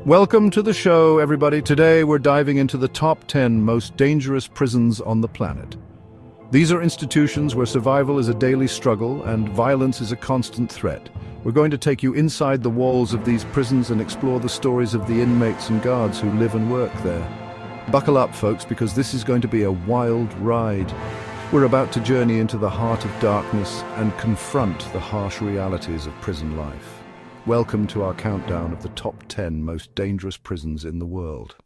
Welcome to the show, everybody. Today we're diving into the top 10 most dangerous prisons on the planet. These are institutions where survival is a daily struggle and violence is a constant threat. We're going to take you inside the walls of these prisons and explore the stories of the inmates and guards who live and work there. Buckle up, folks, because this is going to be a wild ride. We're about to journey into the heart of darkness and confront the harsh realities of prison life. Welcome to our countdown of the top 10 most dangerous prisons in the world.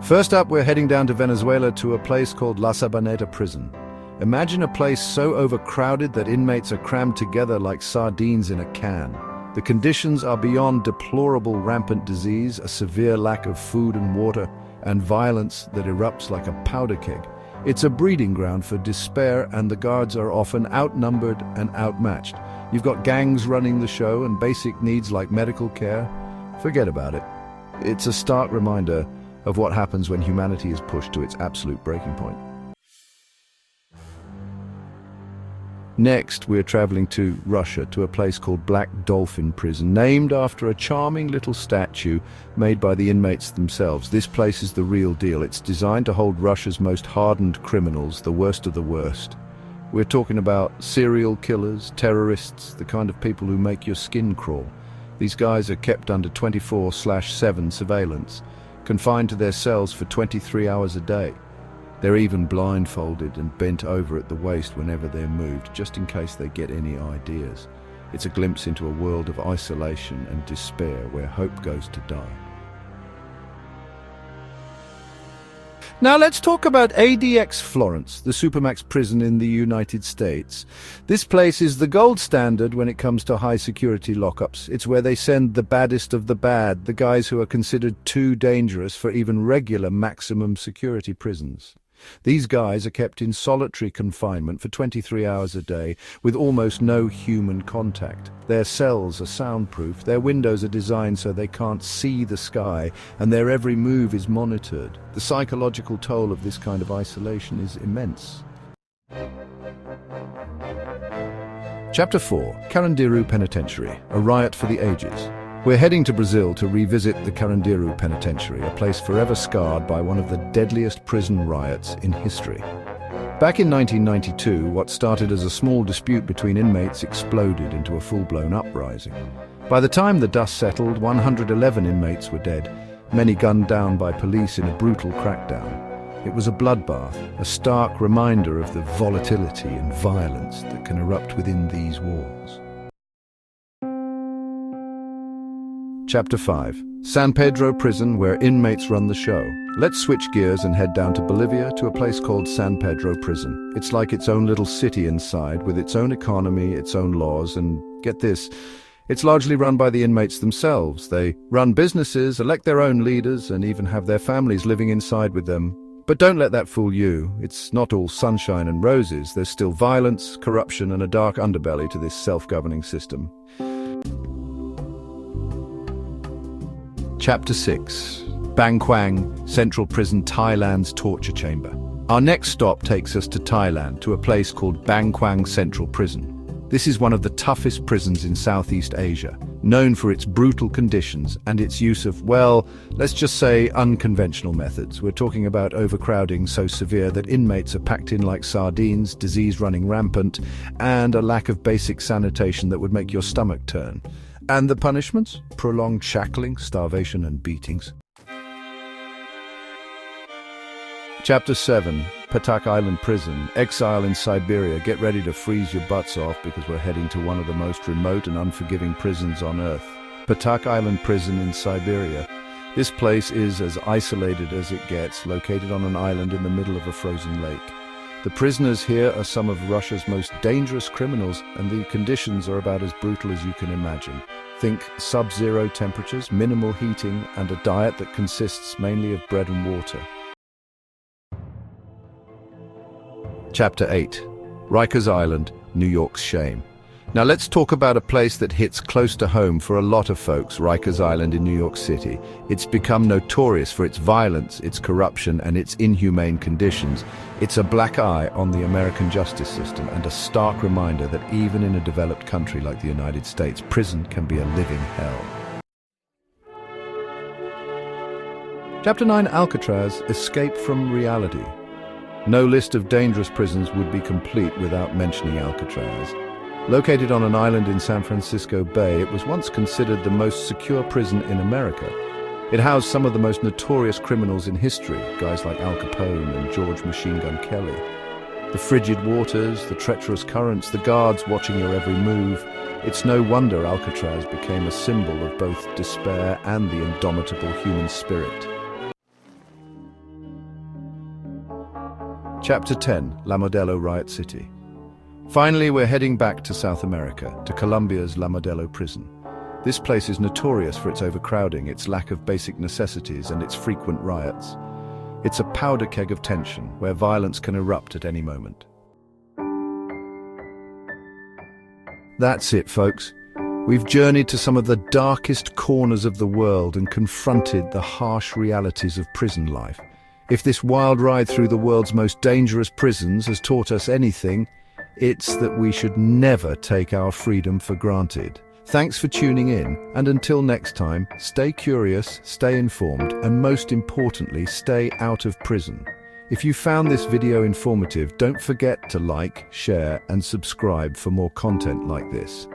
First up, we're heading down to Venezuela to a place called La Sabaneta Prison. Imagine a place so overcrowded that inmates are crammed together like sardines in a can. The conditions are beyond deplorable: rampant disease, a severe lack of food and water, and violence that erupts like a powder keg. It's a breeding ground for despair, and the guards are often outnumbered and outmatched. You've got gangs running the show, and basic needs like medical care, forget about it. It's a stark reminder of what happens when humanity is pushed to its absolute breaking point. Next, we're traveling to Russia, to a place called Black Dolphin Prison, named after a charming little statue made by the inmates themselves. This place is the real deal. It's designed to hold Russia's most hardened criminals, the worst of the worst. We're talking about serial killers, terrorists, the kind of people who make your skin crawl. These guys are kept under 24/7 surveillance, confined to their cells for 23 hours a day. They're even blindfolded and bent over at the waist whenever they're moved, just in case they get any ideas. It's a glimpse into a world of isolation and despair where hope goes to die. Now let's talk about ADX Florence, the Supermax prison in the United States. This place is the gold standard when it comes to high-security lockups. It's where they send the baddest of the bad, the guys who are considered too dangerous for even regular maximum security prisons. These guys are kept in solitary confinement for 23 hours a day with almost no human contact. Their cells are soundproof, their windows are designed so they can't see the sky, and their every move is monitored. The psychological toll of this kind of isolation is immense. Chapter 4. Carandiru Penitentiary, a riot for the ages. We're heading to Brazil to revisit the Carandiru Penitentiary, a place forever scarred by one of the deadliest prison riots in history. Back in 1992, what started as a small dispute between inmates exploded into a full-blown uprising. By the time the dust settled, 111 inmates were dead, many gunned down by police in a brutal crackdown. It was a bloodbath, a stark reminder of the volatility and violence that can erupt within these walls. Chapter 5. San Pedro Prison, where inmates run the show. Let's switch gears and head down to Bolivia to a place called San Pedro Prison. It's like its own little city inside, with its own economy, its own laws, and get this, it's largely run by the inmates themselves. They run businesses, elect their own leaders, and even have their families living inside with them. But don't let that fool you. It's not all sunshine and roses. There's still violence, corruption, and a dark underbelly to this self-governing system. Chapter 6. Bangkwang Central Prison, Thailand's torture chamber. Our next stop takes us to Thailand, to a place called Bangkwang Central Prison. This is one of the toughest prisons in Southeast Asia, known for its brutal conditions and its use of, well, let's just say unconventional methods. We're talking about overcrowding so severe that inmates are packed in like sardines, disease running rampant, and a lack of basic sanitation that would make your stomach turn. And the punishments? Prolonged shackling, starvation, and beatings. Chapter 7. Patak Island Prison, exile in Siberia. Get ready to freeze your butts off because we're heading to one of the most remote and unforgiving prisons on Earth. Patak Island Prison in Siberia. This place is as isolated as it gets, located on an island in the middle of a frozen lake. The prisoners here are some of Russia's most dangerous criminals, and the conditions are about as brutal as you can imagine. Think sub-zero temperatures, minimal heating, and a diet that consists mainly of bread and water. Chapter 8. Rikers Island, New York's shame. Now let's talk about a place that hits close to home for a lot of folks, Rikers Island in New York City. It's become notorious for its violence, its corruption, and its inhumane conditions. It's a black eye on the American justice system and a stark reminder that even in a developed country like the United States, prison can be a living hell. Chapter 9: Alcatraz, Escape from Reality. No list of dangerous prisons would be complete without mentioning Alcatraz. Located on an island in San Francisco Bay, it was once considered the most secure prison in America. It housed some of the most notorious criminals in history, guys like Al Capone and George Machine Gun Kelly. The frigid waters, the treacherous currents, the guards watching your every move. It's no wonder Alcatraz became a symbol of both despair and the indomitable human spirit. Chapter 10: La Modelo Riot City. Finally, we're heading back to South America, to Colombia's La Modelo prison. This place is notorious for its overcrowding, its lack of basic necessities, and its frequent riots. It's a powder keg of tension, where violence can erupt at any moment. That's it, folks. We've journeyed to some of the darkest corners of the world and confronted the harsh realities of prison life. If this wild ride through the world's most dangerous prisons has taught us anything, it's that we should never take our freedom for granted. Thanks for tuning in, and until next time, stay curious, stay informed, and most importantly, stay out of prison. If you found this video informative, don't forget to like, share, and subscribe for more content like this.